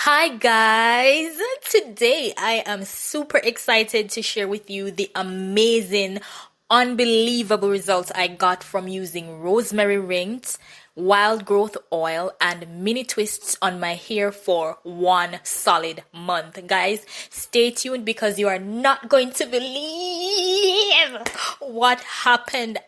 Hi guys! Today I am super excited to share with you the amazing, unbelievable results I got from using rosemary rings, wild growth oil, and mini twists on my hair for 1 solid month. Guys, stay tuned because you are not going to believe what happened.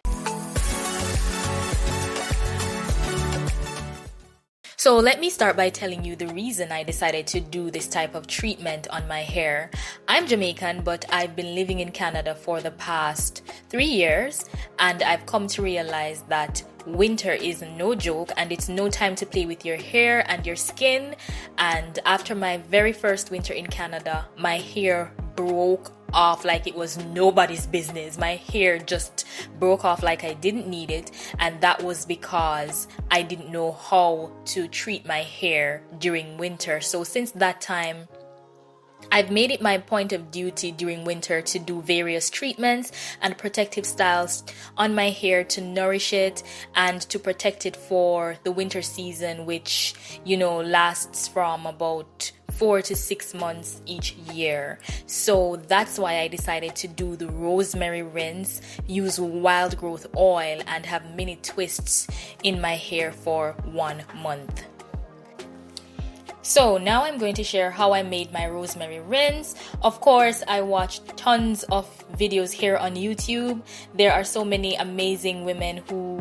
So let me start by telling you the reason I decided to do this type of treatment on my hair. I'm Jamaican, but I've been living in Canada for the past 3 years, and I've come to realize that winter is no joke and it's no time to play with your hair and your skin. And after my very first winter in Canada, my hair broke off like it was nobody's business. My hair just broke off like I didn't need it, and that was because I didn't know how to treat my hair during winter. So since that time, I've made it my point of duty during winter to do various treatments and protective styles on my hair to nourish it and to protect it for the winter season, which, lasts from about 4 to 6 months each year. So that's why I decided to do the rosemary rinse, use wild growth oil, and have mini twists in my hair for 1 month. So now I'm going to share how I made my rosemary rinse. Of course, I watched tons of videos here on YouTube. There are so many amazing women who,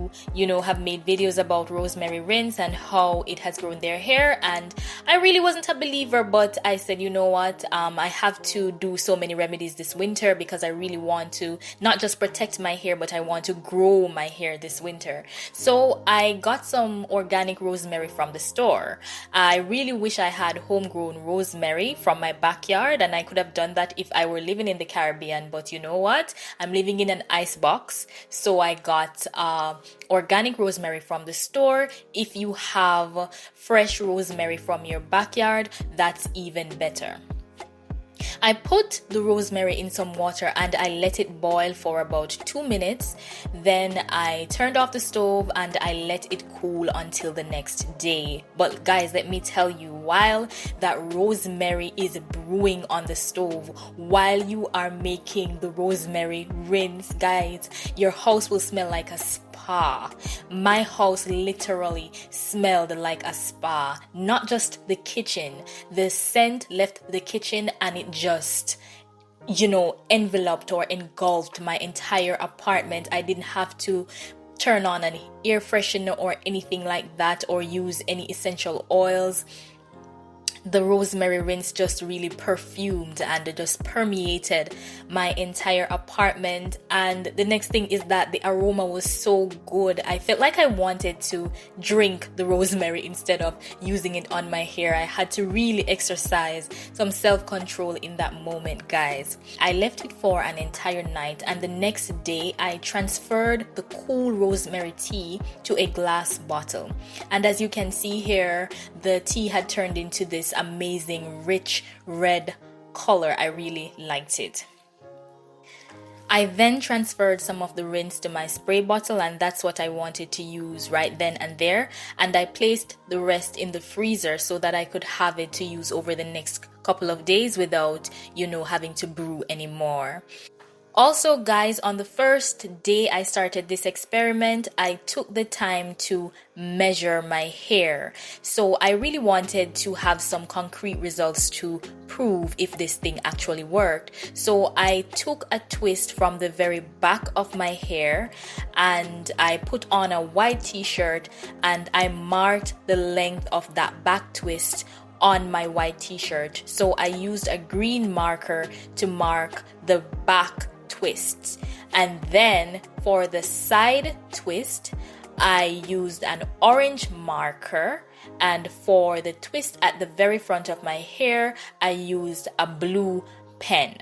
have made videos about rosemary rinse and how it has grown their hair. And I really wasn't a believer, but I said, you know what? I have to do so many remedies this winter because I really want to not just protect my hair, but I want to grow my hair this winter. So I got some organic rosemary from the store. I really wish I had homegrown rosemary from my backyard, and I could have done that if I were living in the Caribbean, but you know what? I'm living in an ice box, so I got organic rosemary from the store. If you have fresh rosemary from your backyard, that's even better. I put the rosemary in some water and I let it boil for about 2 minutes. Then I turned off the stove and I let it cool until the next day. But guys, let me tell you, while that rosemary is brewing on the stove, while you are making the rosemary rinse, guys, your house will smell like a spa. My house literally smelled like a spa. Not just the kitchen. The scent left the kitchen and it just enveloped or engulfed my entire apartment. I didn't have to turn on an air freshener or anything like that or use any essential oils. The rosemary rinse just really perfumed and just permeated my entire apartment. And the next thing is that the aroma was so good. I felt like I wanted to drink the rosemary instead of using it on my hair. I had to really exercise some self-control in that moment, guys. I left it for an entire night, and the next day I transferred the cool rosemary tea to a glass bottle. And as you can see here, the tea had turned into this amazing rich red color. I really liked it. I then transferred some of the rinse to my spray bottle, and that's what I wanted to use right then and there. And I placed the rest in the freezer so that I could have it to use over the next couple of days without, having to brew anymore. Also, guys, on the first day I started this experiment, I took the time to measure my hair. So I really wanted to have some concrete results to prove if this thing actually worked. So I took a twist from the very back of my hair and I put on a white t-shirt and I marked the length of that back twist on my white t-shirt. So I used a green marker to mark the back twists, and then for the side twist I used an orange marker, and for the twist at the very front of my hair I used a blue pen.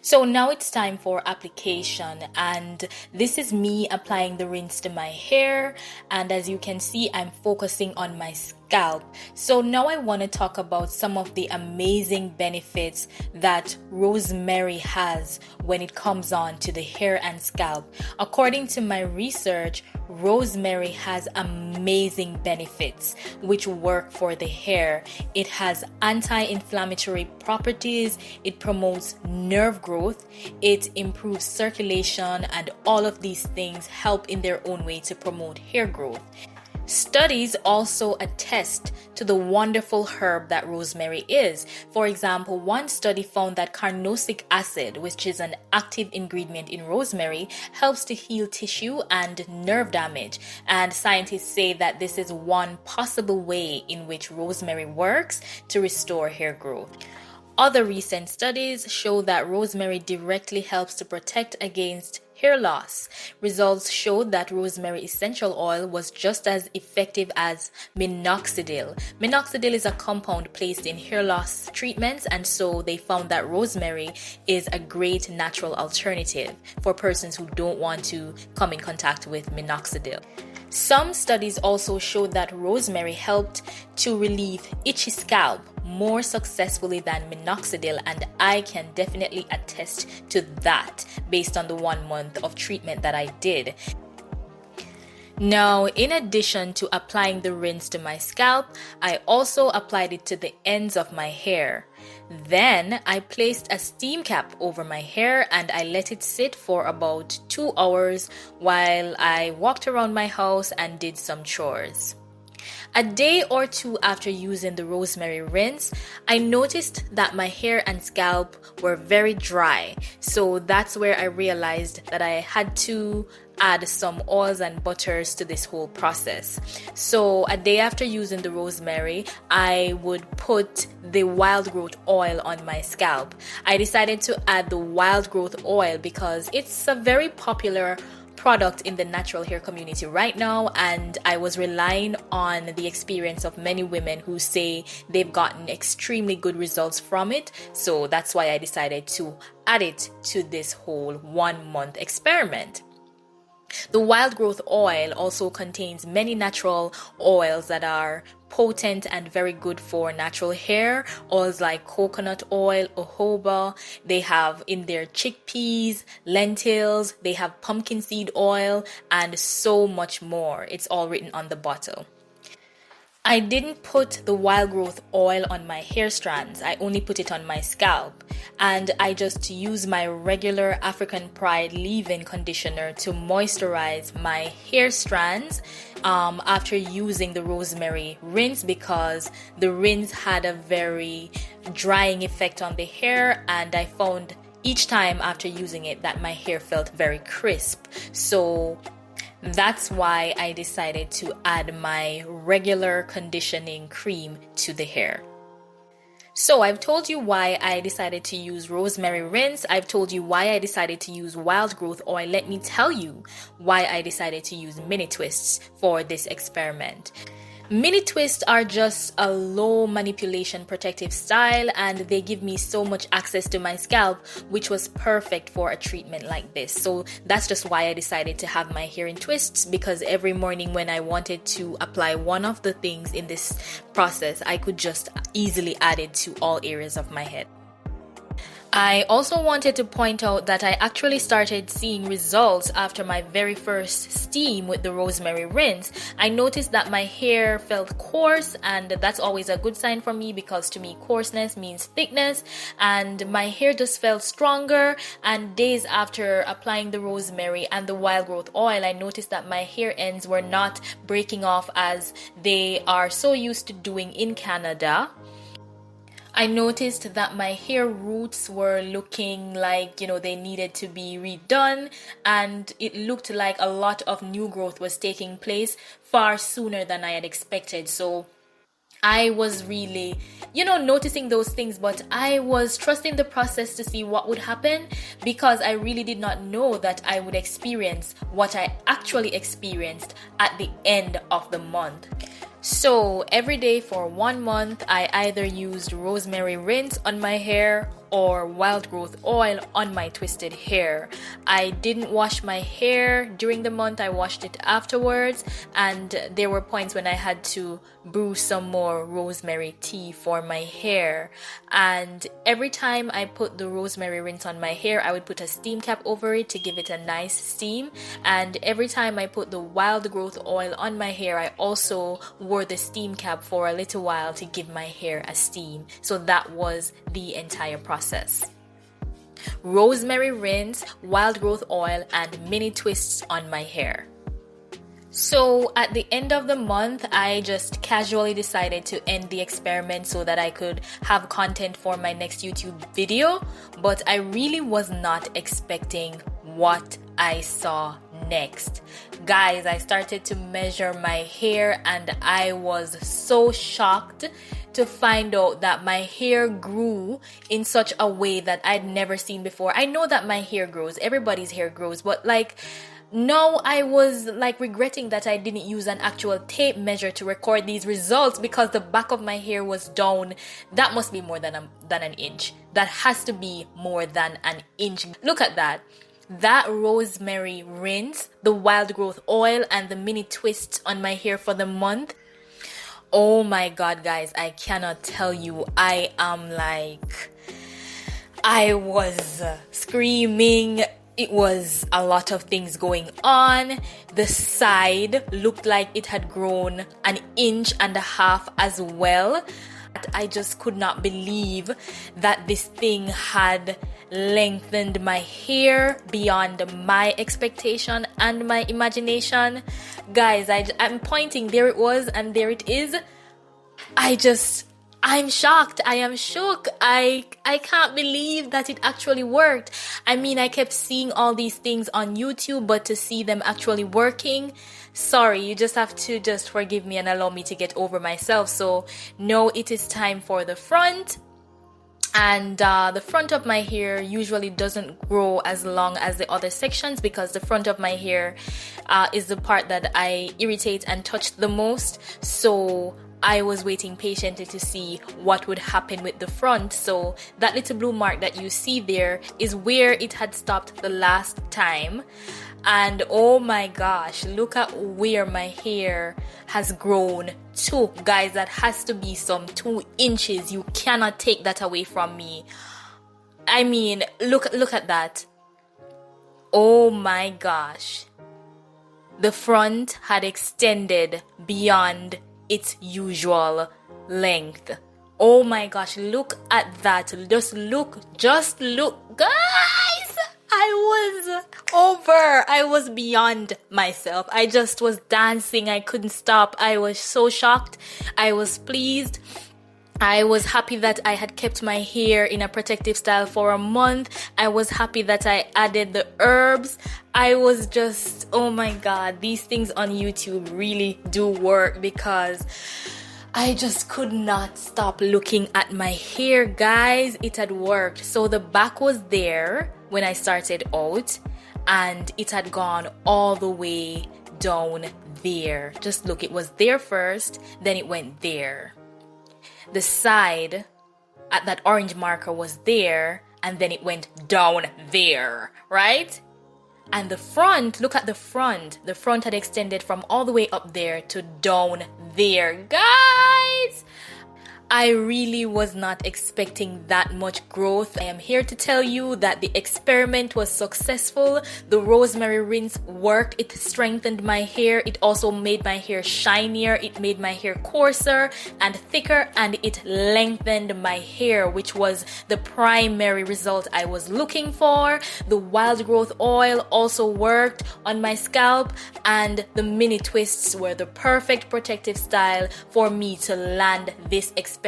So now it's time for application, and this is me applying the rinse to my hair. And as you can see, I'm focusing on my scalp scalp. So now I want to talk about some of the amazing benefits that rosemary has when it comes on to the hair and scalp. According to my research, rosemary has amazing benefits which work for the hair. It has anti-inflammatory properties, it promotes nerve growth, it improves circulation, and all of these things help in their own way to promote hair growth. Studies also attest to the wonderful herb that rosemary is. For example, one study found that carnosic acid, which is an active ingredient in rosemary, helps to heal tissue and nerve damage. And scientists say that this is one possible way in which rosemary works to restore hair growth. Other recent studies show that rosemary directly helps to protect against hair loss. Results showed that rosemary essential oil was just as effective as minoxidil. Minoxidil is a compound placed in hair loss treatments, and so they found that rosemary is a great natural alternative for persons who don't want to come in contact with minoxidil. Some studies also showed that rosemary helped to relieve itchy scalp more successfully than minoxidil, and I can definitely attest to that based on the 1 month of treatment that I did. Now, in addition to applying the rinse to my scalp, I also applied it to the ends of my hair. Then I placed a steam cap over my hair and I let it sit for about 2 hours while I walked around my house and did some chores. A day or two after using the rosemary rinse, I noticed that my hair and scalp were very dry. So that's where I realized that I had to add some oils and butters to this whole process. So a day after using the rosemary, I would put the wild growth oil on my scalp. I decided to add the wild growth oil because it's a very popular product in the natural hair community right now, and I was relying on the experience of many women who say they've gotten extremely good results from it. So that's why I decided to add it to this whole 1 month experiment. The wild growth oil also contains many natural oils that are potent and very good for natural hair. Oils like coconut oil, jojoba, they have in their chickpeas, lentils, they have pumpkin seed oil, and so much more. It's all written on the bottle. I didn't put the wild growth oil on my hair strands. I only put it on my scalp. And I just use my regular African Pride leave-in conditioner to moisturize my hair strands after using the rosemary rinse, because the rinse had a very drying effect on the hair, and I found each time after using it that my hair felt very crisp. So that's why I decided to add my regular conditioning cream to the hair. So I've told you why I decided to use rosemary rinse. I've told you why I decided to use wild growth oil. Let me tell you why I decided to use mini twists for this experiment. Mini twists are just a low manipulation protective style, and they give me so much access to my scalp, which was perfect for a treatment like this. So that's just why I decided to have my hair in twists, because every morning when I wanted to apply one of the things in this process, I could just easily add it to all areas of my head. I also wanted to point out that I actually started seeing results after my very first steam with the rosemary rinse. I noticed that my hair felt coarse, and that's always a good sign for me, because to me coarseness means thickness, and my hair just felt stronger. And days after applying the rosemary and the wild growth oil, I noticed that my hair ends were not breaking off as they are so used to doing in Canada. I noticed that my hair roots were looking like, they needed to be redone, and it looked like a lot of new growth was taking place far sooner than I had expected. So I was really, noticing those things, but I was trusting the process to see what would happen, because I really did not know that I would experience what I actually experienced at the end of the month. So every day for 1 month, I either used rosemary rinse on my hair or wild growth oil on my twisted hair. I didn't wash my hair during the month, I washed it afterwards, and there were points when I had to brew some more rosemary tea for my hair. And every time I put the rosemary rinse on my hair, I would put a steam cap over it to give it a nice steam. And every time I put the wild growth oil on my hair, I also wore the steam cap for a little while to give my hair a steam. So that was the entire process. Rosemary rinse, wild growth oil, and mini twists on my hair. So at the end of the month, I just casually decided to end the experiment so that I could have content for my next YouTube video. But I really was not expecting what I saw next. Guys, I started to measure my hair and I was so shocked to find out that my hair grew in such a way that I'd never seen before. I know that my hair grows, everybody's hair grows, but no, I was regretting that I didn't use an actual tape measure to record these results because the back of my hair was down. That must be more than an inch. That has to be more than an inch. Look at that. That rosemary rinse, the wild growth oil, and the mini twists on my hair for the month. Oh my God, guys, I cannot tell you. I was screaming. It was a lot of things going on. The side looked like it had grown 1.5 inches as well. I just could not believe that this thing had lengthened my hair beyond my expectation and my imagination. Guys, I'm pointing, there it was and there it is. I'm shocked. I am shook. I can't believe that it actually worked. I mean, I kept seeing all these things on YouTube, but to see them actually working, sorry, you just have to just forgive me and allow me to get over myself. So now it is time for the front. And the front of my hair usually doesn't grow as long as the other sections because the front of my hair is the part that I irritate and touch the most. So I was waiting patiently to see what would happen with the front. So that little blue mark that you see there is where it had stopped the last time. And oh my gosh, look at where my hair has grown to. Guys, that has to be some 2 inches. You cannot take that away from me. I mean, look at that. Oh my gosh. The front had extended beyond its usual length. Oh my gosh, look at that. Just look, guys. I was beyond myself. I just was dancing. I couldn't stop. I was so shocked. I was pleased. I was happy that I had kept my hair in a protective style for a month. I was happy that I added the herbs. I was just, oh my God, these things on YouTube really do work because I just could not stop looking at my hair, guys. It had worked. So the back was there when I started out and it had gone all the way down there. Just look, it was there first, then it went there. The side at that orange marker was there and then it went down there, right? And the front, look at the front. The front had extended from all the way up there to down there. Guys, I really was not expecting that much growth. I am here to tell you that the experiment was successful. The rosemary rinse worked. It strengthened my hair. It also made my hair shinier. It made my hair coarser and thicker, and it lengthened my hair, which was the primary result I was looking for. The wild growth oil also worked on my scalp, and the mini twists were the perfect protective style for me to land this experiment.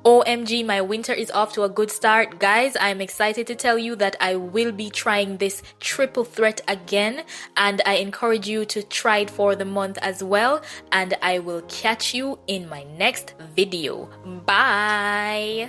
OMG, my winter is off to a good start. Guys, I'm excited to tell you that I will be trying this triple threat again, and I encourage you to try it for the month as well, and I will catch you in my next video. Bye!